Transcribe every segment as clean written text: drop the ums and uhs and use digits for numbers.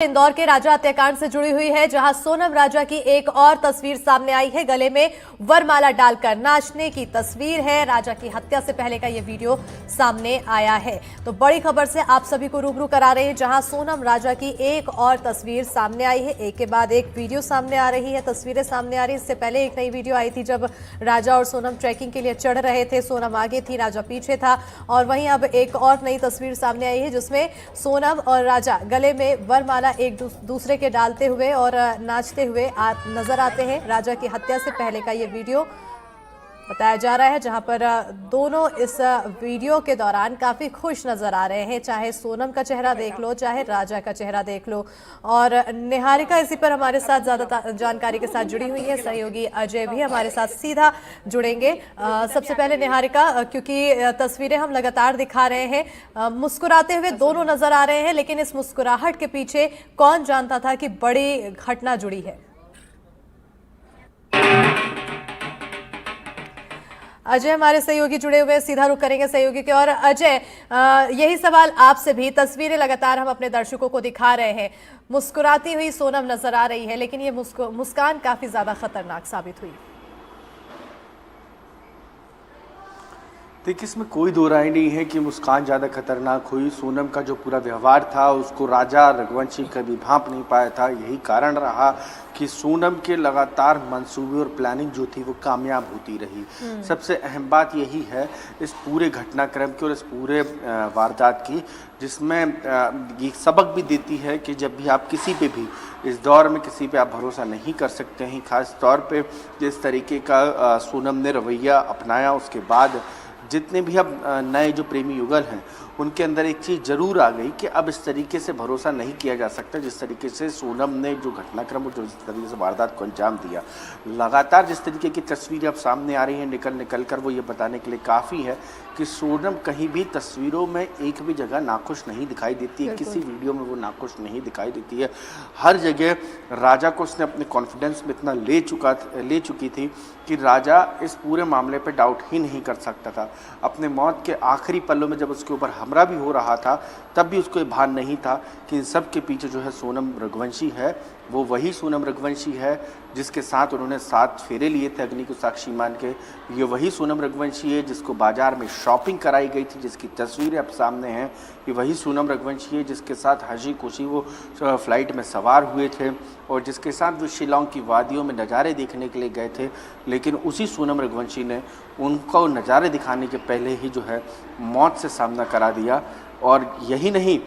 इंदौर के राजा हत्याकांड से जुड़ी हुई है, जहां सोनम राजा की एक और तस्वीर सामने आई है। गले में वरमाला डालकर नाचने की तस्वीर है। राजा की हत्या से पहले का यह वीडियो सामने आया है। तो बड़ी खबर से आप सभी को रूबरू करा रहे हैं, जहां सोनम राजा की एक और तस्वीर सामने आई है। एक के बाद एक वीडियो सामने आ रही है, तस्वीरें सामने आ रही है। इससे पहले एक नई वीडियो आई थी जब राजा और सोनम ट्रैकिंग के लिए चढ़ रहे थे। सोनम आगे थी, राजा पीछे था। और वहीं अब एक और नई तस्वीर सामने आई है, जिसमें सोनम और राजा गले में वरमाला एक दूसरे के डालते हुए और नाचते हुए नजर आते हैं। राजा की हत्या से पहले का ये वीडियो बताया जा रहा है, जहां पर दोनों इस वीडियो के दौरान काफी खुश नजर आ रहे हैं। चाहे सोनम का चेहरा देख लो, चाहे राजा का चेहरा देख लो। और निहारिका इसी पर हमारे साथ ज्यादा जानकारी के साथ जुड़ी हुई है। सहयोगी अजय भी हमारे साथ सीधा जुड़ेंगे। सबसे पहले निहारिका, क्योंकि तस्वीरें हम लगातार दिखा रहे हैं, मुस्कुराते हुए दोनों नजर आ रहे हैं, लेकिन इस मुस्कुराहट के पीछे कौन जानता था कि बड़ी घटना जुड़ी है। अजय हमारे सहयोगी जुड़े हुए, सीधा रुख करेंगे सहयोगी के। और अजय, यही सवाल आपसे भी। तस्वीरें लगातार हम अपने दर्शकों को दिखा रहे हैं, मुस्कुराती हुई सोनम नजर आ रही है, लेकिन ये मुस्कान काफी ज्यादा खतरनाक साबित हुई। देखिए, इसमें कोई दो राय नहीं है कि मुस्कान ज़्यादा खतरनाक हुई। सोनम का जो पूरा व्यवहार था उसको राजा रघुवंशी कभी भांप नहीं पाया था। यही कारण रहा कि सोनम के लगातार मंसूबे और प्लानिंग जो थी वो कामयाब होती रही। सबसे अहम बात यही है इस पूरे घटनाक्रम की और इस पूरे वारदात की, जिसमें ये सबक भी देती है कि जब भी आप किसी पे भी इस दौर में किसी पे आप भरोसा नहीं कर सकते हैं। ख़ास तौर पे जिस तरीके का सोनम ने रवैया अपनाया, उसके बाद जितने भी अब नए जो प्रेमी युगल हैं उनके अंदर एक चीज़ ज़रूर आ गई कि अब इस तरीके से भरोसा नहीं किया जा सकता जिस तरीके से सोनम ने जो घटनाक्रम और जो जिस तरीके से वारदात को अंजाम दिया। लगातार जिस तरीके की तस्वीरें अब सामने आ रही हैं निकल कर, वो ये बताने के लिए काफ़ी है कि सोनम कहीं भी तस्वीरों में एक भी जगह नाखुश नहीं दिखाई देती है। किसी वीडियो में वो नाखुश नहीं दिखाई देती है। हर जगह राजा को उसने अपने कॉन्फिडेंस में इतना ले चुकी थी कि राजा इस पूरे मामले पे डाउट ही नहीं कर सकता था। अपने मौत के आखिरी पलों में जब उसके ऊपर हमला भी हो रहा था, तब भी उसको ये भान नहीं था कि इन सब के पीछे जो है सोनम रघुवंशी है। वो वही सोनम रघुवंशी है जिसके साथ उन्होंने 7 फेरे लिए थे अग्नि को साक्षी मान के। ये वही सोनम रघुवंशी है जिसको बाजार में शॉपिंग कराई गई थी, जिसकी तस्वीरें अब सामने हैं। ये वही सोनम रघुवंशी है जिसके साथ हंसी खुशी वो फ्लाइट में सवार हुए थे और जिसके साथ वो शिलांग की वादियों में नज़ारे देखने के लिए गए थे। लेकिन उसी सोनम रघुवंशी ने उनको नज़ारे दिखाने के पहले ही जो है मौत से सामना करा दिया। और यही नहीं,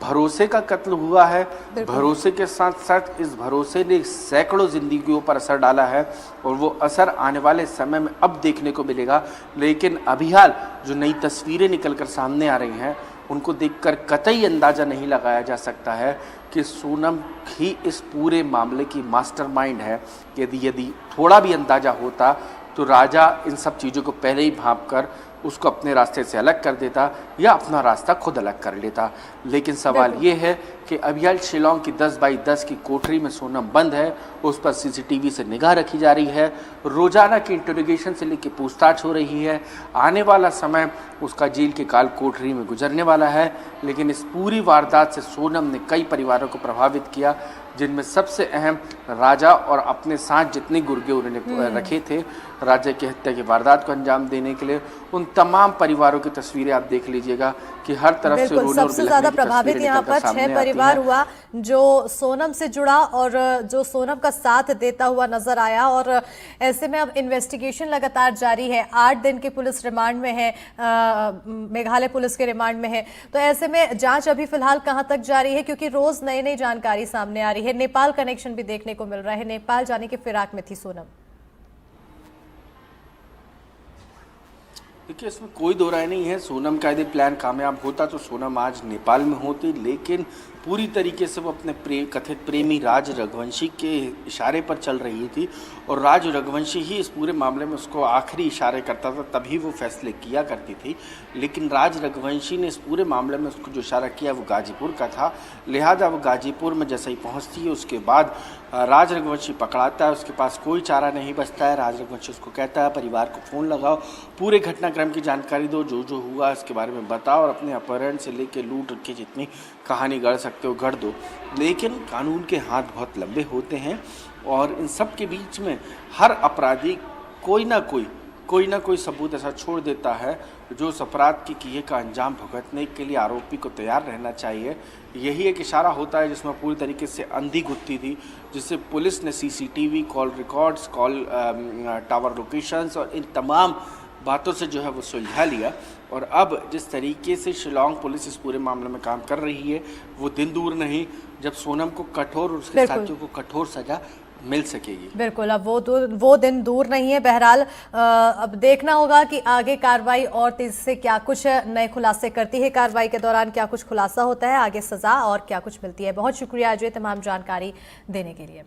भरोसे का कत्ल हुआ है। भरोसे के साथ साथ इस भरोसे ने सैकड़ों जिंदगियों पर असर डाला है और वो असर आने वाले समय में अब देखने को मिलेगा। लेकिन अभी हाल जो नई तस्वीरें निकलकर सामने आ रही हैं उनको देखकर कतई अंदाज़ा नहीं लगाया जा सकता है कि सोनम ही इस पूरे मामले की मास्टरमाइंड है। यदि थोड़ा भी अंदाज़ा होता तो राजा इन सब चीज़ों को पहले ही भांप कर उसको अपने रास्ते से अलग कर देता या अपना रास्ता खुद अलग कर लेता। लेकिन सवाल ये है कि अभियाल शिलांग की 10 बाई 10 की कोठरी में सोनम बंद है, उस पर सीसीटीवी से निगाह रखी जा रही है। रोजाना की इंटरोगेशन से लेकर पूछताछ हो रही है। आने वाला समय उसका जेल के काल कोठरी में गुजरने वाला है। लेकिन इस पूरी वारदात से सोनम ने कई परिवारों को प्रभावित किया, जिनमें सबसे अहम राजा और अपने साथ जितने गुर्गे उन्होंने रखे थे राजा की हत्या की वारदात को अंजाम देने के लिए, उन तमाम परिवारों की तस्वीरें आप देख लीजिएगा कि हर तरफ से रोने और सबसे ज्यादा प्रभावित यहाँ पर 6 परिवार हुआ जो सोनम से जुड़ा और जो सोनम का साथ देता हुआ नजर आया। और ऐसे में अब इन्वेस्टिगेशन लगातार जारी है। 8 दिन की पुलिस रिमांड में है, मेघालय पुलिस के रिमांड में है। तो ऐसे में जांच अभी फिलहाल कहां तक जारी है, क्योंकि रोज नई जानकारी सामने आ रही है। नेपाल कनेक्शन भी देखने को मिल रहा है, नेपाल जाने के फिराक में थी सोनम। देखिए, इसमें कोई दो राय नहीं है। सोनम का यदि प्लान कामयाब होता तो सोनम आज नेपाल में होती, लेकिन पूरी तरीके से वो अपने कथित प्रेमी राज रघुवंशी के इशारे पर चल रही थी और राज रघुवंशी ही इस पूरे मामले में उसको आखिरी इशारे करता था, तभी वो फैसले किया करती थी। लेकिन राज रघुवंशी ने इस पूरे मामले में उसको जो इशारा किया वो गाजीपुर का था। लिहाजा वो गाजीपुर में जैसे ही पहुंचती है उसके बाद राज रघुवंशी पकड़ाता है। उसके पास कोई चारा नहीं बचता है। राज रघुवंशी उसको कहता है परिवार को फ़ोन लगाओ, पूरे घटनाक्रम की जानकारी दो, जो जो हुआ इसके बारे में बताओ और अपने अपहरण से लेकर लूट की जितनी कहानी गढ़ सकते हो गढ़ दो, लेकिन कानून के हाथ बहुत लंबे होते हैं और इन सब के बीच में हर अपराधी कोई ना कोई सबूत ऐसा छोड़ देता है जो उस अपराध की किए का अंजाम भुगतने के लिए आरोपी को तैयार रहना चाहिए। यही एक इशारा होता है जिसमें पूरी तरीके से अंधी गुत्थी थी, जिससे पुलिस ने CCTV, call records, call tower locations और इन तमाम बातों से जो है वो सुलझा लिया। और अब जिस तरीके से शिलांग पुलिस इस पूरे मामले में काम कर रही है, वो दिन दूर नहीं जब सोनम को कठोर और उसके साथियों को कठोर सजा मिल सकेगी। बिल्कुल, अब वो दिन दूर नहीं है। बहरहाल अब देखना होगा कि आगे कार्रवाई और तेजी से क्या कुछ नए खुलासे करती है, कार्रवाई के दौरान क्या कुछ खुलासा होता है, आगे सजा और क्या कुछ मिलती है। बहुत शुक्रिया अजय तमाम जानकारी देने के लिए।